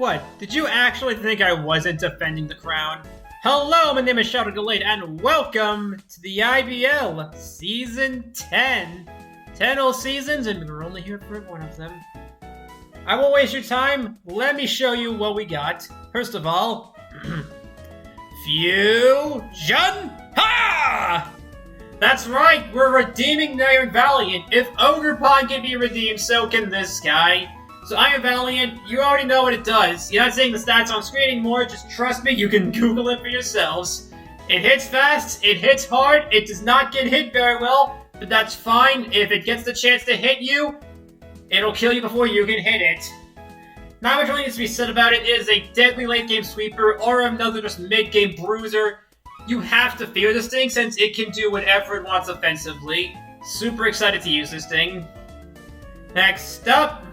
What? Did you actually think I wasn't defending the crown? Hello, my name is Gallade, and welcome to the IBL Season 10. 10 whole seasons, and we're only here for one of them. I won't waste your time. Let me show you what we got. First of all, Fusion! Ha! That's right, we're redeeming the Iron Valiant. If Ogre Pond can be redeemed, so can this guy. So Iron Valiant, you already know what it does. You're not seeing the stats on screen anymore, just trust me, you can Google it for yourselves. It hits fast, it hits hard, it does not get hit very well, but that's fine. If it gets the chance to hit you, it'll kill you before you can hit it. Not much really needs to be said about it. It is a deadly late-game sweeper, or another just mid-game bruiser. You have to fear this thing since it can do whatever it wants offensively. Super excited to use this thing. Next up,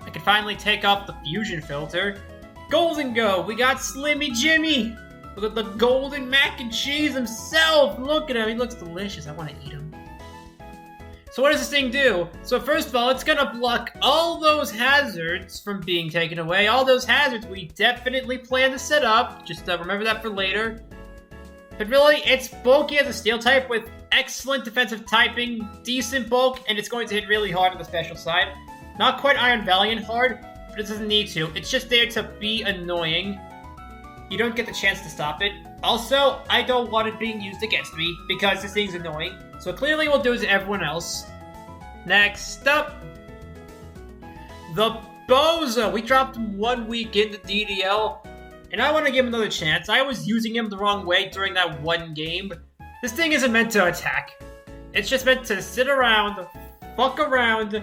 I can finally take off the fusion filter. Golden Go, we got Slimmy Jimmy. Look at the golden mac and cheese himself. Look at him, he looks delicious. I want to eat him. So what does this thing do? So first of all, it's gonna block all those hazards from being taken away. All those hazards we definitely plan to set up. Just remember that for later. But really, it's bulky as a steel type with excellent defensive typing, decent bulk, and it's going to hit really hard on the special side. Not quite Iron Valiant hard, but it doesn't need to. It's just there to be annoying. You don't get the chance to stop it. Also, I don't want it being used against me, because this thing's annoying. So clearly we'll do it to everyone else. Next up, the Bozo. We dropped him 1 week into DDL, and I want to give him another chance. I was using him the wrong way during that one game. This thing isn't meant to attack. It's just meant to sit around, fuck around,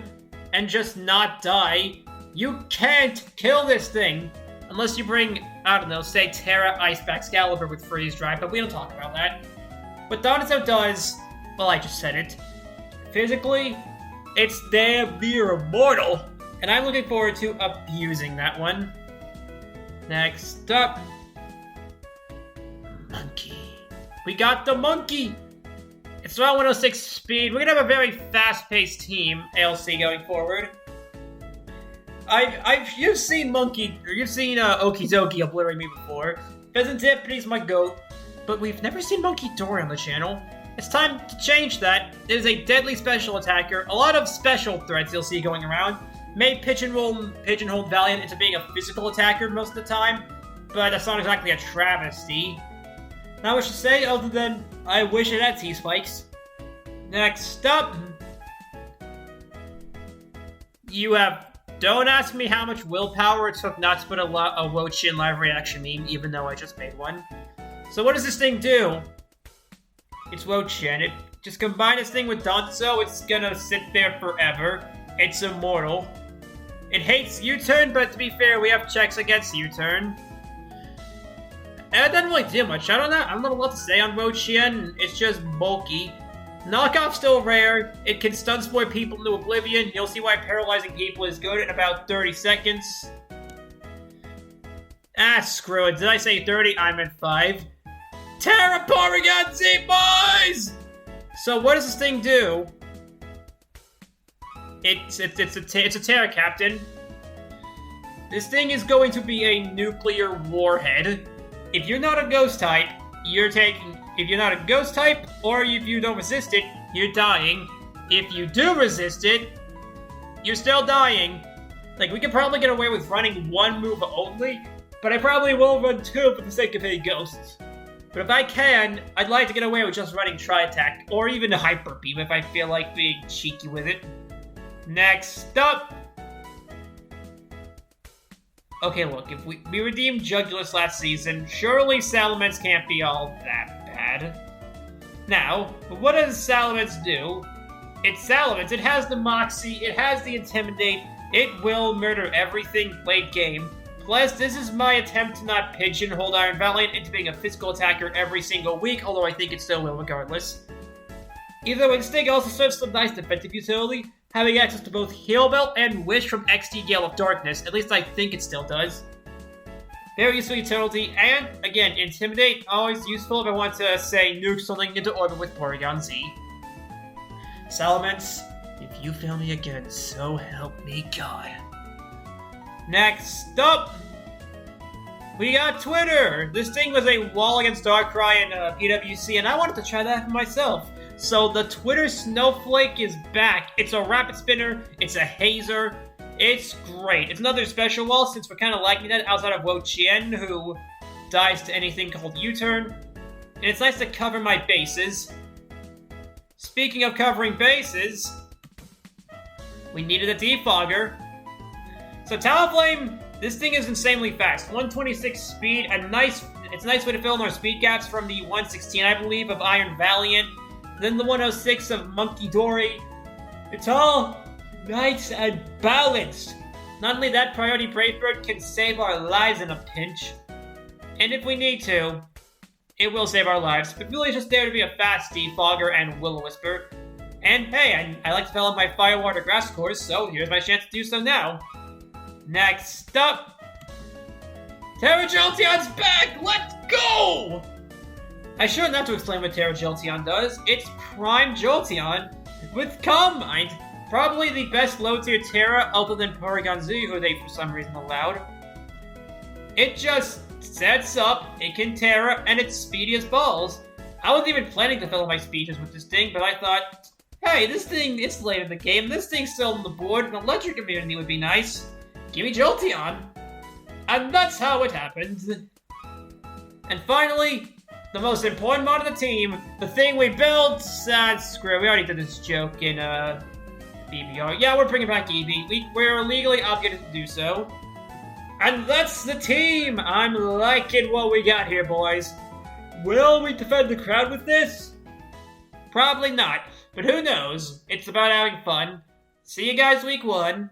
and just not die. You can't kill this thing unless you bring, I don't know, say Terra Iceback Excalibur with Freeze Drive, but we don't talk about that. What Donatello does, well, I just said it. Physically, it's damn near immortal, and I'm looking forward to abusing that one. Next up, Monkey. We got the Monkey! It's around 106 speed. We're gonna have a very fast-paced team, ALC, going forward. You've seen Monkey, or you've seen Okidoki obliterate me before. Pheasant Tip, he's my goat. But we've never seen Monkey Dory on the channel. It's time to change that. It is a deadly special attacker. A lot of special threats you'll see going around. May pigeonhole Valiant into being a physical attacker most of the time, but that's not exactly a travesty. Not much to say other than I wish it had T-Spikes. Next up, you have... Don't ask me how much willpower it took not to put a Wo-Chien live reaction meme, even though I just made one. So what does this thing do? It's Wo-Chien. It just combine this thing with Danzo, it's gonna sit there forever. It's immortal. It hates U-turn, but to be fair, we have checks against U-turn. And it doesn't really do much. I don't know what to say on Wo-Chien. It's just bulky. Knockoff's still rare. It can stun spore people into oblivion. You'll see why paralyzing people is good in about 30 seconds. Ah, screw it. Did I say 30? I meant 5. Terra Porygon-Z, boys! So what does this thing do? It's a Terra Captain. This thing is going to be a nuclear warhead. If you're not a ghost type, you're taking... If you're not a ghost type, or if you don't resist it, you're dying. If you do resist it, you're still dying. Like, we could probably get away with running one move only, but I probably will run 2 for the sake of hitting ghosts. But if I can, I'd like to get away with just running Tri-Attack, or even a Hyper Beam if I feel like being cheeky with it. Next up! Okay, look, if we redeemed Jugulus last season, surely Salamence can't be all that bad. Now, what does Salamence do? It's Salamence, it has the Moxie, it has the Intimidate, it will murder everything late game. Plus, this is my attempt to not pigeonhole Iron Valiant into being a physical attacker every single week, although I think it still will regardless. Either way, this thing also serves some nice defensive utility, having access to both Heal Belt and Wish from XD Gale of Darkness, at least I think it still does. Very useful utility, and, again, Intimidate, always useful if I want to, say, nuke something into orbit with Porygon-Z. Salamence, if you fail me again, so help me God. Next up, we got Twitter. This thing was a wall against Darkrai and PWC, and I wanted to try that for myself. So the Twitter Snowflake is back. It's a rapid spinner. It's a hazer. It's great. It's another special wall since we're kind of liking that outside of Wo-Chien, who dies to anything called U-turn. And it's nice to cover my bases. Speaking of covering bases, we needed a defogger. So Talonflame, this thing is insanely fast. 126 speed, it's a nice way to fill in our speed gaps from the 116, I believe, of Iron Valiant. Then the 106 of Monkey Dory. It's all nice and balanced. Not only that, Priority Brave Bird can save our lives in a pinch. And if we need to, it will save our lives. But really, it's just there to be a fast defogger and Will-O-Wisper. And hey, I like to fill up my Firewater Grass course, so here's my chance to do so now. Next up, Terra Jolteon's back! Let's go! I shouldn't have to explain what Terra Jolteon does. It's Prime Jolteon with Calm Mind. Probably the best low-tier Terra other than Porygon-Z, who they for some reason allowed. It just sets up, it can Terra, and it's speedy as balls. I wasn't even planning to fill up my speeches with this thing, but I thought, hey, this thing, it's late in the game, this thing's still on the board, an electric immunity would be nice. Give me Jolteon. And that's how it happened. And finally, the most important mod of the team, the thing we built, screw, we already did this joke in, BBR. Yeah, we're bringing back Eevee. We're legally obligated to do so. And that's the team! I'm liking what we got here, boys. Will we defend the crowd with this? Probably not, but who knows? It's about having fun. See you guys week 1.